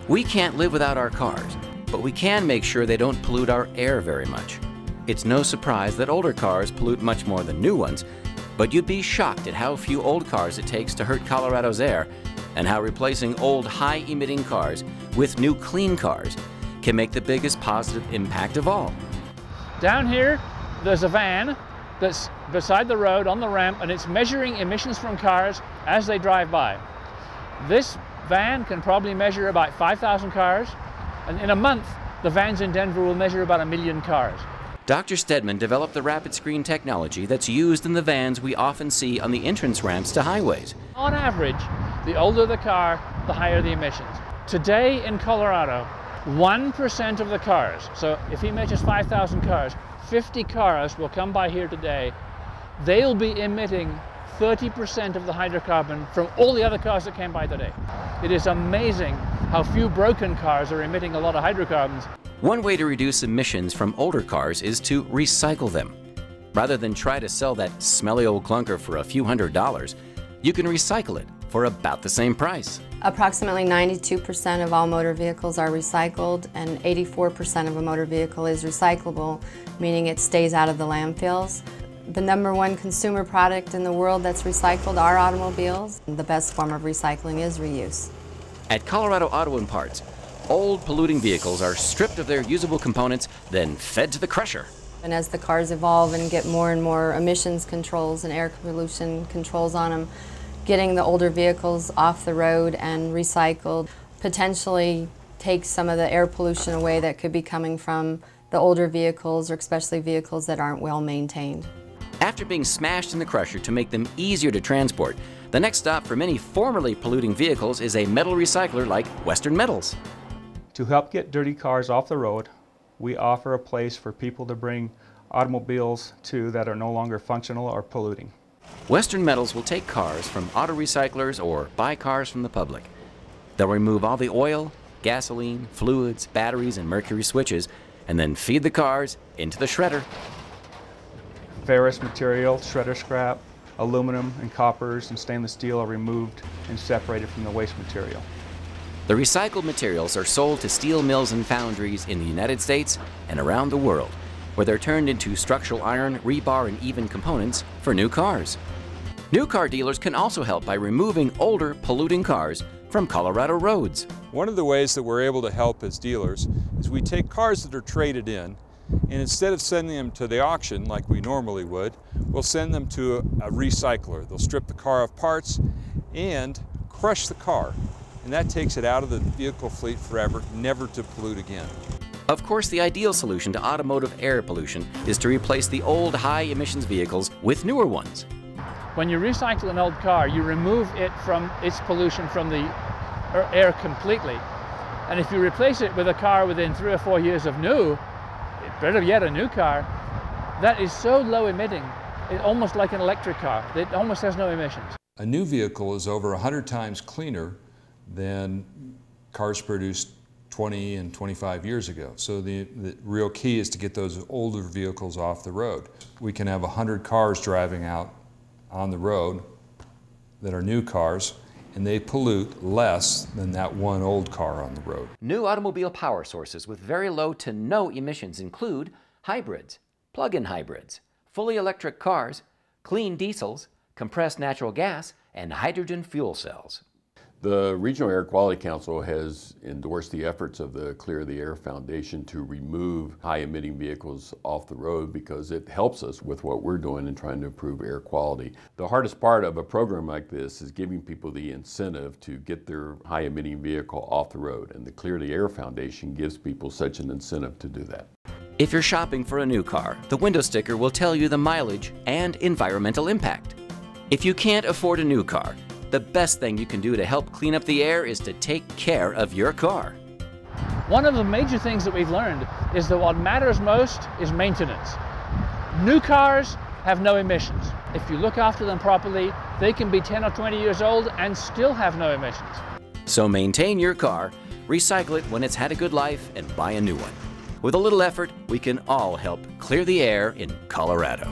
We can't live without our cars, but we can make sure they don't pollute our air very much. It's no surprise that older cars pollute much more than new ones, but you'd be shocked at how few old cars it takes to hurt Colorado's air, and how replacing old high-emitting cars with new clean cars can make the biggest positive impact of all. Down here, there's a van that's beside the road on the ramp, and it's measuring emissions from cars as they drive by. This van can probably measure about 5,000 cars, and in a month, the vans in Denver will measure about 1 million cars. Dr. Stedman developed the RapidScreen technology that's used in the vans we often see on the entrance ramps to highways. On average, the older the car, the higher the emissions. Today in Colorado, 1% of the cars, so if he measures 5,000 cars, 50 cars will come by here today. They'll be emitting 30% of the hydrocarbon from all the other cars that came by today. It is amazing how few broken cars are emitting a lot of hydrocarbons. One way to reduce emissions from older cars is to recycle them. Rather than try to sell that smelly old clunker for a few $100s, you can recycle it for about the same price. Approximately 92% of all motor vehicles are recycled, and 84% of a motor vehicle is recyclable, meaning it stays out of the landfills. The #1 consumer product in the world that's recycled are automobiles. The best form of recycling is reuse. At Colorado Auto and Parts, old polluting vehicles are stripped of their usable components, then fed to the crusher. And as the cars evolve and get more and more emissions controls and air pollution controls on them, getting the older vehicles off the road and recycled potentially takes some of the air pollution away that could be coming from the older vehicles, or especially vehicles that aren't well maintained. After being smashed in the crusher to make them easier to transport, the next stop for many formerly polluting vehicles is a metal recycler like Western Metals. To help get dirty cars off the road, we offer a place for people to bring automobiles to that are no longer functional or polluting. Western Metals will take cars from auto recyclers or buy cars from the public. They'll remove all the oil, gasoline, fluids, batteries, and mercury switches, and then feed the cars into the shredder. Ferrous material, shredder scrap, aluminum and coppers and stainless steel are removed and separated from the waste material. The recycled materials are sold to steel mills and foundries in the United States and around the world, where they're turned into structural iron, rebar, and even components for new cars. New car dealers can also help by removing older, polluting cars from Colorado roads. One of the ways that we're able to help as dealers is we take cars that are traded in, and instead of sending them to the auction like we normally would, we'll send them to a recycler. They'll strip the car of parts and crush the car, and that takes it out of the vehicle fleet forever, never to pollute again. Of course, the ideal solution to automotive air pollution is to replace the old high-emissions vehicles with newer ones. When you recycle an old car, you remove it from its pollution from the air completely. And if you replace it with a car within 3 or 4 years of new, better yet a new car, that is so low emitting, it's almost like an electric car. It almost has no emissions. A new vehicle is over 100 times cleaner than cars produced 20 and 25 years ago. So the real key is to get those older vehicles off the road. We can have 100 cars driving out on the road that are new cars, and they pollute less than that one old car on the road. New automobile power sources with very low to no emissions include hybrids, plug-in hybrids, fully electric cars, clean diesels, compressed natural gas, and hydrogen fuel cells. The Regional Air Quality Council has endorsed the efforts of the Clear the Air Foundation to remove high-emitting vehicles off the road because it helps us with what we're doing in trying to improve air quality. The hardest part of a program like this is giving people the incentive to get their high-emitting vehicle off the road, and the Clear the Air Foundation gives people such an incentive to do that. If you're shopping for a new car, the window sticker will tell you the mileage and environmental impact. If you can't afford a new car, the best thing you can do to help clean up the air is to take care of your car. One of the major things that we've learned is that what matters most is maintenance. New cars have no emissions. If you look after them properly, they can be 10 or 20 years old and still have no emissions. So maintain your car, recycle it when it's had a good life, and buy a new one. With a little effort, we can all help clear the air in Colorado.